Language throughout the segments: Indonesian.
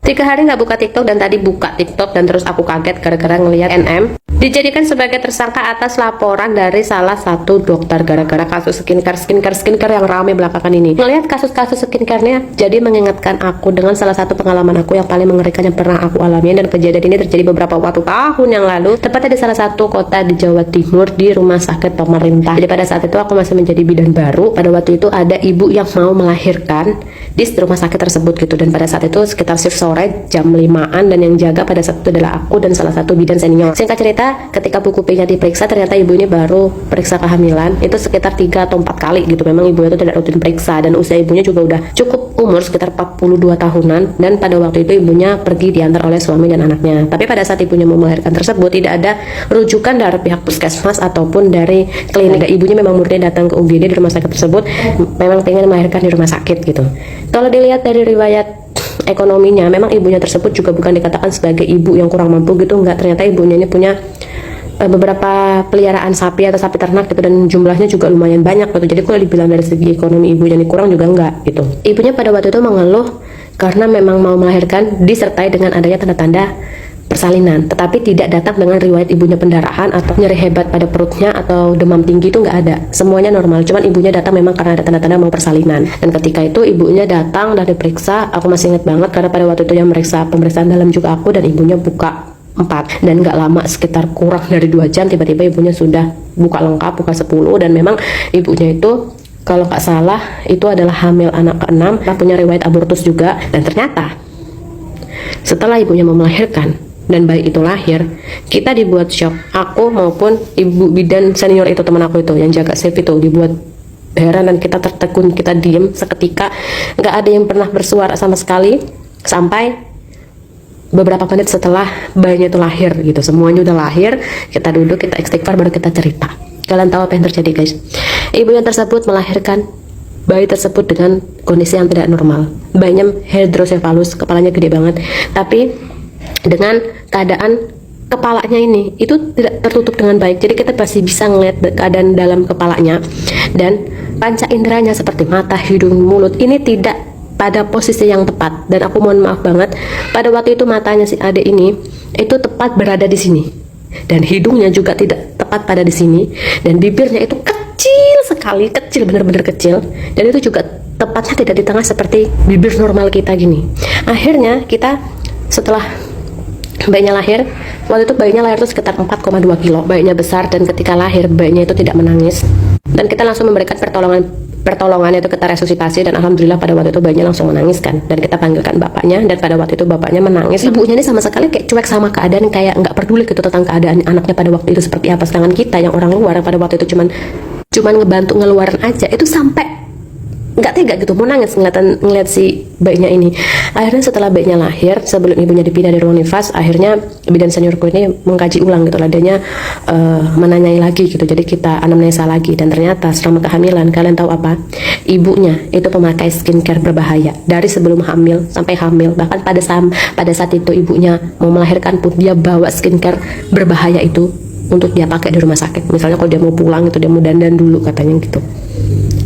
3 hari nggak buka TikTok dan tadi buka TikTok dan terus aku kaget gara-gara ngelihat NM dijadikan sebagai tersangka atas laporan dari salah satu dokter gara-gara kasus skincare yang ramai belakangan ini. Ngelihat kasus-kasus skincare-nya jadi mengingatkan aku dengan salah satu pengalaman aku yang paling mengerikan yang pernah aku alami, dan kejadian ini terjadi beberapa tahun yang lalu, tepatnya di salah satu kota di Jawa Timur di rumah sakit pemerintah. Jadi pada saat itu aku masih menjadi bidan baru. Pada waktu itu ada ibu yang mau melahirkan di rumah sakit tersebut gitu, dan pada saat itu sekitar shift sore jam 5-an, dan yang jaga pada saat itu adalah aku dan salah satu bidan senior. Singkat cerita, ketika buku P-nya diperiksa ternyata ibu ini baru periksa kehamilan itu sekitar 3 atau 4 kali gitu. Memang ibunya itu tidak rutin periksa, dan usia ibunya juga udah cukup umur sekitar 42 tahunan, dan pada waktu itu ibunya pergi diantar oleh suami dan anaknya. Tapi pada saat ibunya mau melahirkan tersebut tidak ada rujukan dari pihak puskesmas ataupun dari klinik. Ibunya memang murni datang ke UGD di rumah sakit tersebut, memang pengen melahirkan di rumah sakit gitu. Kalau dilihat dari riwayat ekonominya, memang ibunya tersebut juga bukan dikatakan sebagai ibu yang kurang mampu gitu, enggak. Ternyata ibunya ini punya beberapa peliharaan sapi atau sapi ternak gitu, dan jumlahnya juga lumayan banyak gitu. Jadi kalau dibilang dari segi ekonomi ibunya ini kurang juga enggak gitu. Ibunya pada waktu itu mengeluh karena memang mau melahirkan disertai dengan adanya tanda-tanda persalinan, tetapi tidak datang dengan riwayat ibunya pendarahan atau nyeri hebat pada perutnya atau demam tinggi, itu nggak ada, semuanya normal. Cuman ibunya datang memang karena ada tanda-tanda mau persalinan, dan ketika itu ibunya datang dan diperiksa. Aku masih ingat banget karena pada waktu itu yang meriksa pemeriksaan dalam juga aku, dan ibunya buka 4, dan nggak lama, sekitar kurang dari 2 jam tiba-tiba ibunya sudah buka lengkap, buka 10, dan memang ibunya itu kalau nggak salah itu adalah hamil anak ke-6, punya riwayat abortus juga. Dan ternyata setelah ibunya mau melahirkan dan bayi itu lahir, kita dibuat shock, aku maupun ibu bidan senior itu, teman aku itu yang jaga shift itu, dibuat heran dan kita tertegun, kita diem seketika, nggak ada yang pernah bersuara sama sekali sampai beberapa menit setelah bayinya itu lahir gitu. Semuanya udah lahir, kita duduk, kita istighfar, baru kita cerita. Kalian tahu apa yang terjadi guys? Ibu yang tersebut melahirkan bayi tersebut dengan kondisi yang tidak normal. Bayinya hidrosefalus, kepalanya gede banget, tapi dengan keadaan kepalanya ini itu tidak tertutup dengan baik. Jadi kita pasti bisa ngeliat keadaan dalam kepalanya, dan panca inderanya seperti mata, hidung, mulut ini tidak pada posisi yang tepat. Dan aku mohon maaf banget, pada waktu itu matanya si adik ini itu tepat berada di sini, dan hidungnya juga tidak tepat pada di sini, dan bibirnya itu kecil sekali, kecil, benar-benar kecil, dan itu juga tepatnya tidak di tengah seperti bibir normal kita gini. Akhirnya kita setelah bayinya lahir, waktu itu bayinya lahir itu sekitar 4,2 kilo, bayinya besar, dan ketika lahir bayinya itu tidak menangis, dan kita langsung memberikan pertolongan itu, kita resusitasi, dan alhamdulillah pada waktu itu bayinya langsung menangis kan, dan kita panggilkan bapaknya, dan pada waktu itu bapaknya menangis. Ibunya ini sama sekali kayak cuek sama keadaan, kayak nggak peduli gitu tentang keadaan anaknya pada waktu itu seperti apa. Sedangkan kita yang orang luar pada waktu itu cuman ngebantu ngeluarin aja, itu sampai nggak tega gitu, mau nangis ngeliat si bayinya ini. Akhirnya setelah bayinya lahir, sebelum ibunya dipindah dari ruang nifas, akhirnya bidan seniorku ini mengkaji ulang gitu lah, adanya menanyai lagi gitu. Jadi kita anamnesa lagi, dan ternyata selama kehamilan, kalian tahu apa? Ibunya itu pemakai skincare berbahaya dari sebelum hamil sampai hamil. Bahkan pada saat itu ibunya mau melahirkan pun dia bawa skincare berbahaya itu untuk dia pakai di rumah sakit. Misalnya kalau dia mau pulang itu dia mau dandan dulu katanya gitu.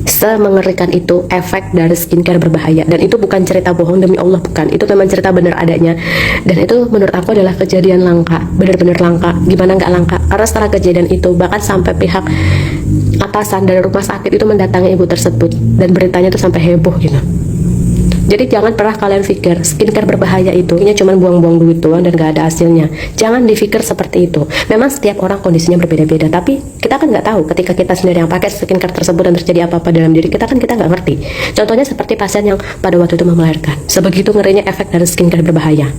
Semengerikan itu efek dari skincare berbahaya, dan itu bukan cerita bohong, demi Allah bukan, itu memang cerita benar adanya. Dan itu menurut aku adalah kejadian langka, benar-benar langka. Gimana nggak langka? Karena setelah kejadian itu bahkan sampai pihak atasan dari rumah sakit itu mendatangi ibu tersebut, dan beritanya itu sampai heboh gitu. Jadi jangan pernah kalian pikir skincare berbahaya itu hanya cuma buang-buang duit doang dan gak ada hasilnya. Jangan dipikir seperti itu. Memang setiap orang kondisinya berbeda-beda, tapi kita kan nggak tahu ketika kita sendiri yang pakai skincare tersebut dan terjadi apa-apa dalam diri kita, kan kita nggak ngerti. Contohnya seperti pasien yang pada waktu itu mau melahirkan, sebegitu ngerinya efek dari skincare berbahaya.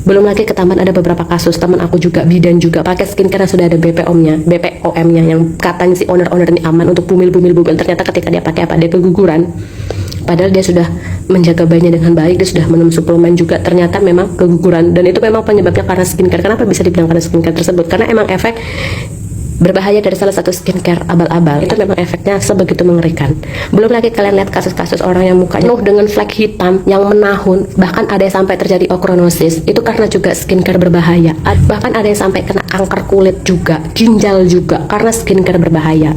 Belum lagi ketambahan ada beberapa kasus teman aku juga bidan juga pakai skincare yang sudah ada BPOM-nya yang katanya si owner ini aman untuk bumil, ternyata ketika dia pakai apa, dia keguguran. Padahal dia sudah menjaga bayinya dengan baik, dia sudah minum suplemen juga, ternyata memang keguguran. Dan itu memang penyebabnya karena skincare. Kenapa bisa dibilang karena skincare tersebut? Karena emang efek berbahaya dari salah satu skincare abal-abal itu memang efeknya sebegitu mengerikan. Belum lagi kalian lihat kasus-kasus orang yang mukanya penuh dengan flek hitam yang menahun, bahkan ada yang sampai terjadi ochronosis, itu karena juga skincare berbahaya. Bahkan ada yang sampai kena kanker kulit juga, ginjal juga, karena skincare berbahaya.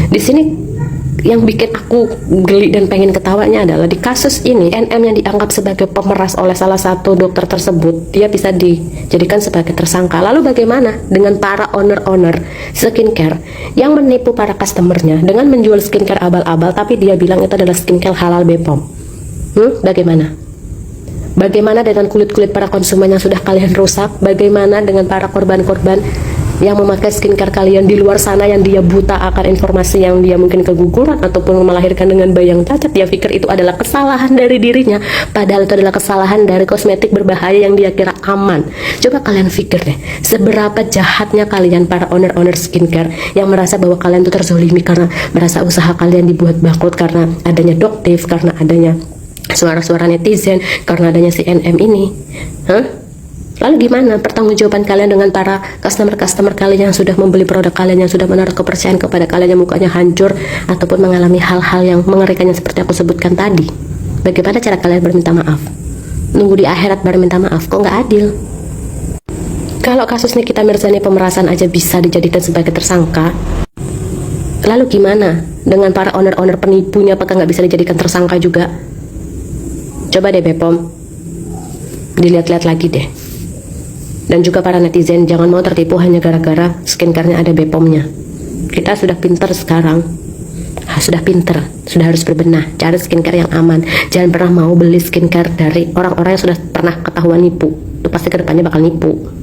Di sini yang bikin aku geli dan pengen ketawanya adalah di kasus ini NM yang dianggap sebagai pemeras oleh salah satu dokter tersebut, dia bisa dijadikan sebagai tersangka. Lalu bagaimana dengan para owner skincare yang menipu para customernya dengan menjual skincare abal-abal tapi dia bilang itu adalah skincare halal BPOM? Bagaimana? Bagaimana dengan kulit-kulit para konsumen yang sudah kalian rusak? Bagaimana dengan para korban-korban yang memakai skincare kalian di luar sana, yang dia buta akan informasi, yang dia mungkin keguguran ataupun melahirkan dengan bayi yang cacat? Dia pikir itu adalah kesalahan dari dirinya, padahal itu adalah kesalahan dari kosmetik berbahaya yang dia kira aman. Coba kalian pikir deh, seberapa jahatnya kalian para owner skincare yang merasa bahwa kalian itu terzolimi karena merasa usaha kalian dibuat bangkrut karena adanya doktif, karena adanya suara-suara netizen, karena adanya si NM ini. Lalu gimana pertanggungjawaban kalian dengan para customer kalian yang sudah membeli produk kalian, yang sudah menaruh kepercayaan kepada kalian, yang mukanya hancur ataupun mengalami hal-hal yang mengerikan yang seperti aku sebutkan tadi? Bagaimana cara kalian berminta maaf? Nunggu di akhirat baru minta maaf? Kok nggak adil? Kalau kasus Nikita Mirzani pemerasan aja bisa dijadikan sebagai tersangka, lalu gimana dengan para owner penipunya? Apakah nggak bisa dijadikan tersangka juga? Coba deh BPOM, dilihat-lihat lagi deh. Dan juga para netizen, jangan mau tertipu hanya gara-gara skincare-nya ada BPOM-nya. Kita sudah pinter sekarang, sudah pinter, sudah harus berbenah, cari skincare yang aman. Jangan pernah mau beli skincare dari orang-orang yang sudah pernah ketahuan nipu. Itu pasti kedepannya bakal nipu.